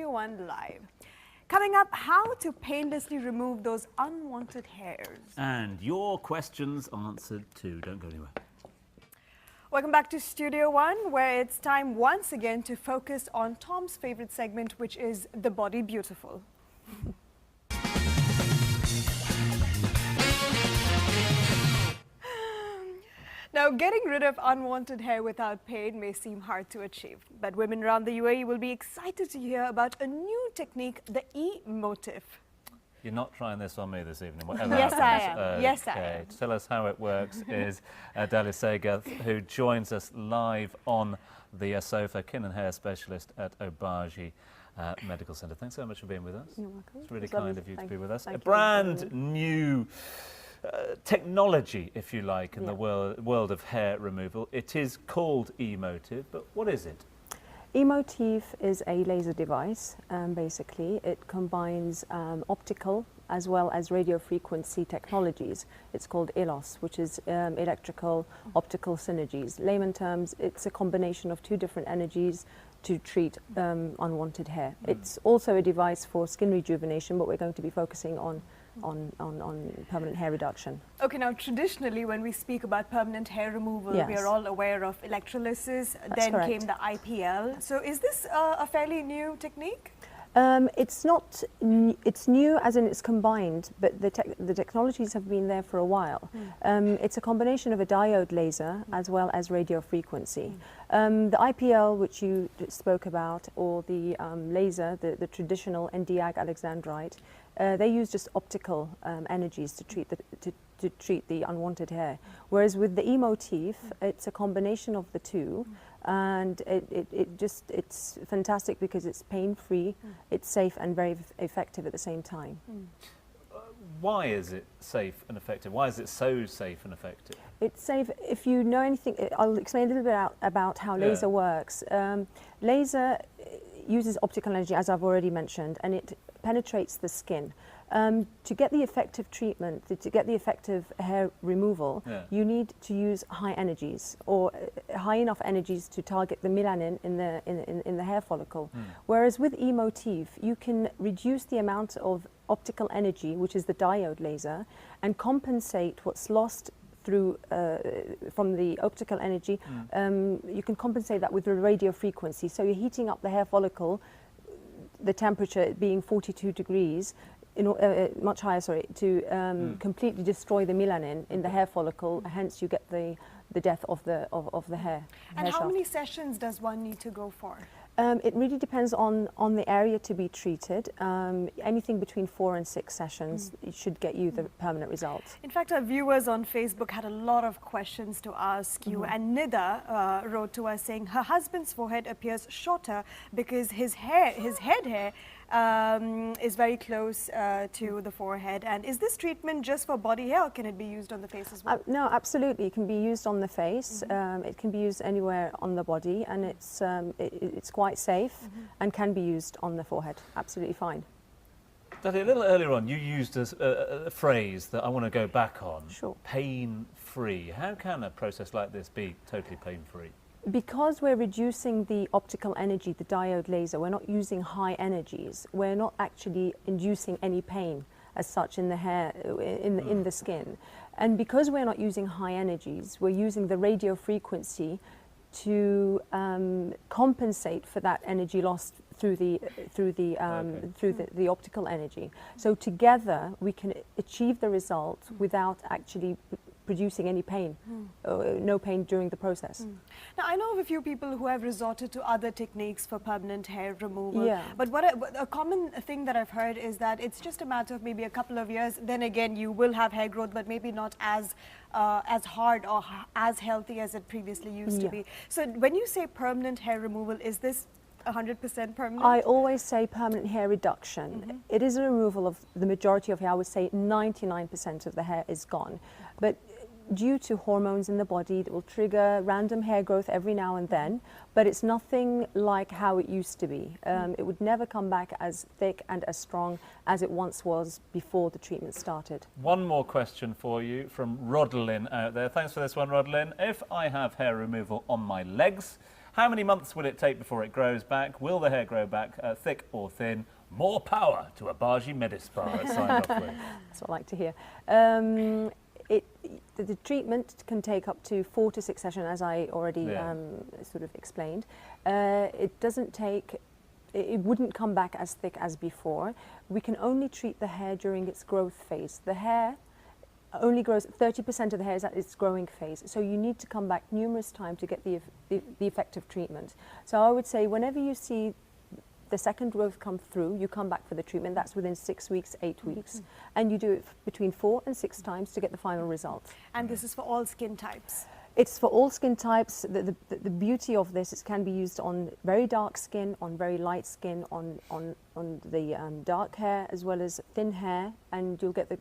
Studio One Live. Coming up, how to painlessly remove those unwanted hairs. And your questions answered too. Don't go anywhere. Welcome back to Studio One, where it's time once again to focus on Tom's favorite segment, which is The Body Beautiful. Now, getting rid of unwanted hair without pain may seem hard to achieve, but women around the UAE will be excited to hear about a new technique, the eMotif. You're not trying this on me this evening, whatever Yes, happens. I am. Okay. Yes, I am. To tell us how it works is Dalia Segath, who joins us live on the sofa, kin and hair specialist at Obagi Medical Centre. Thanks so much for being with us. You're welcome. It's really kind of you to be with us. Thank A you. brand new technology, if you like, in the world of hair removal. It is called eMotif, but what is it? eMotif is a laser device. Basically, it combines optical as well as radio frequency technologies. It's called ELOS, which is electrical optical synergies. Layman terms, it's a combination of two different energies to treat unwanted hair. It's also a device for skin rejuvenation, but we're going to be focusing on permanent hair reduction. Okay, now traditionally when we speak about permanent hair removal, Yes. we are all aware of electrolysis, That's then correct. came the IPL. So is this a fairly new technique? It's not. It's new, as in it's combined, but the technologies have been there for a while. It's a combination of a diode laser as well as radio frequency. The IPL, which you spoke about, or the laser, the traditional Nd:YAG alexandrite, they use just optical energies to treat the unwanted hair. Whereas with the eMotif, it's a combination of the two. And it's fantastic because it's pain-free, it's safe and very effective at the same time. Why is it safe and effective? Why is it so safe and effective? It's safe. If you know anything, I'll explain a little bit about how laser works. Laser uses optical energy, as I've already mentioned, and it penetrates the skin. To get the effective treatment, to get the effective hair removal, you need to use high energies, or high enough energies to target the melanin in the hair follicle. Whereas with eMotif, you can reduce the amount of optical energy, which is the diode laser, and compensate what's lost through from the optical energy. You can compensate that with the radio frequency. So you're heating up the hair follicle, the temperature being 42 degrees, much higher, sorry, to completely destroy the melanin in the hair follicle. Hence, you get the death of the hair. And how many sessions does one need to go for? It really depends on the area to be treated. Anything between 4 and 6 sessions it should get you the permanent result. In fact, our viewers on Facebook had a lot of questions to ask you, and Nida wrote to us saying her husband's forehead appears shorter because his head hair is very close to the forehead. And is this treatment just for body hair, or can it be used on the face as well? No, absolutely. It can be used on the face. It can be used anywhere on the body, and it's quite safe and can be used on the forehead. Absolutely fine. Daddy, a little earlier on, you used a phrase that I want to go back on. Sure. Pain-free. How can a process like this be totally pain-free? Because we're reducing the optical energy, the diode laser, we're not using high energies. We're not actually inducing any pain as such in the hair, in the skin. And because we're not using high energies, we're using the radio frequency to compensate for that energy lost through the optical energy. So together we can achieve the result without actually producing any pain, no pain during the process. Now, I know of a few people who have resorted to other techniques for permanent hair removal, but what a common thing that I've heard is that it's just a matter of maybe a couple of years, then again you will have hair growth, but maybe not as hard or as healthy as it previously used to be. So when you say permanent hair removal, is this 100% permanent? I always say permanent hair reduction. It is a removal of the majority of hair. I would say 99% of the hair is gone. But due to hormones in the body, it will trigger random hair growth every now and then, but it's nothing like how it used to be. It would never come back as thick and as strong as it once was before the treatment started. One more question for you from Rodlin out there. Thanks for this one, Rodlin. If I have hair removal on my legs How many months will it take before it grows back? Will the hair grow back thick or thin? More power to Obagi Medispa. Signed off with. That's what I like to hear. The treatment can take up to 4 to 6 sessions, as I already sort of explained. It doesn't take, it wouldn't come back as thick as before. We can only treat the hair during its growth phase. The hair only grows, 30% of the hair is at its growing phase. So you need to come back numerous times to get the effective treatment. So I would say whenever you see the second growth come through, you come back for the treatment. That's within 6 weeks, 8 weeks. And you do it between 4 and 6 times to get the final result. And this is for all skin types? It's for all skin types. The beauty of this is it can be used on very dark skin, on very light skin, on the dark hair as well as thin hair, and you'll get the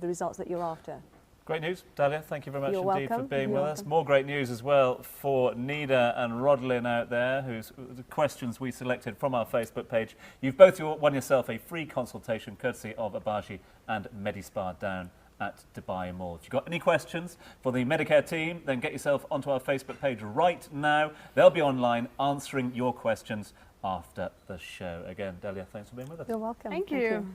results that you're after. Great news, Dalia. Thank you very much You're indeed welcome. for being You're with us. welcome. More great news as well for Nida and Rodlin out there, whose the questions we selected from our Facebook page. You've both won yourself a free consultation courtesy of Obagi and Medispa down at Dubai Mall. If you've got any questions for the Medicare team, then get yourself onto our Facebook page right now. They'll be online answering your questions after the show. Again, Dalia, thanks for being with us. You're welcome. Thank you.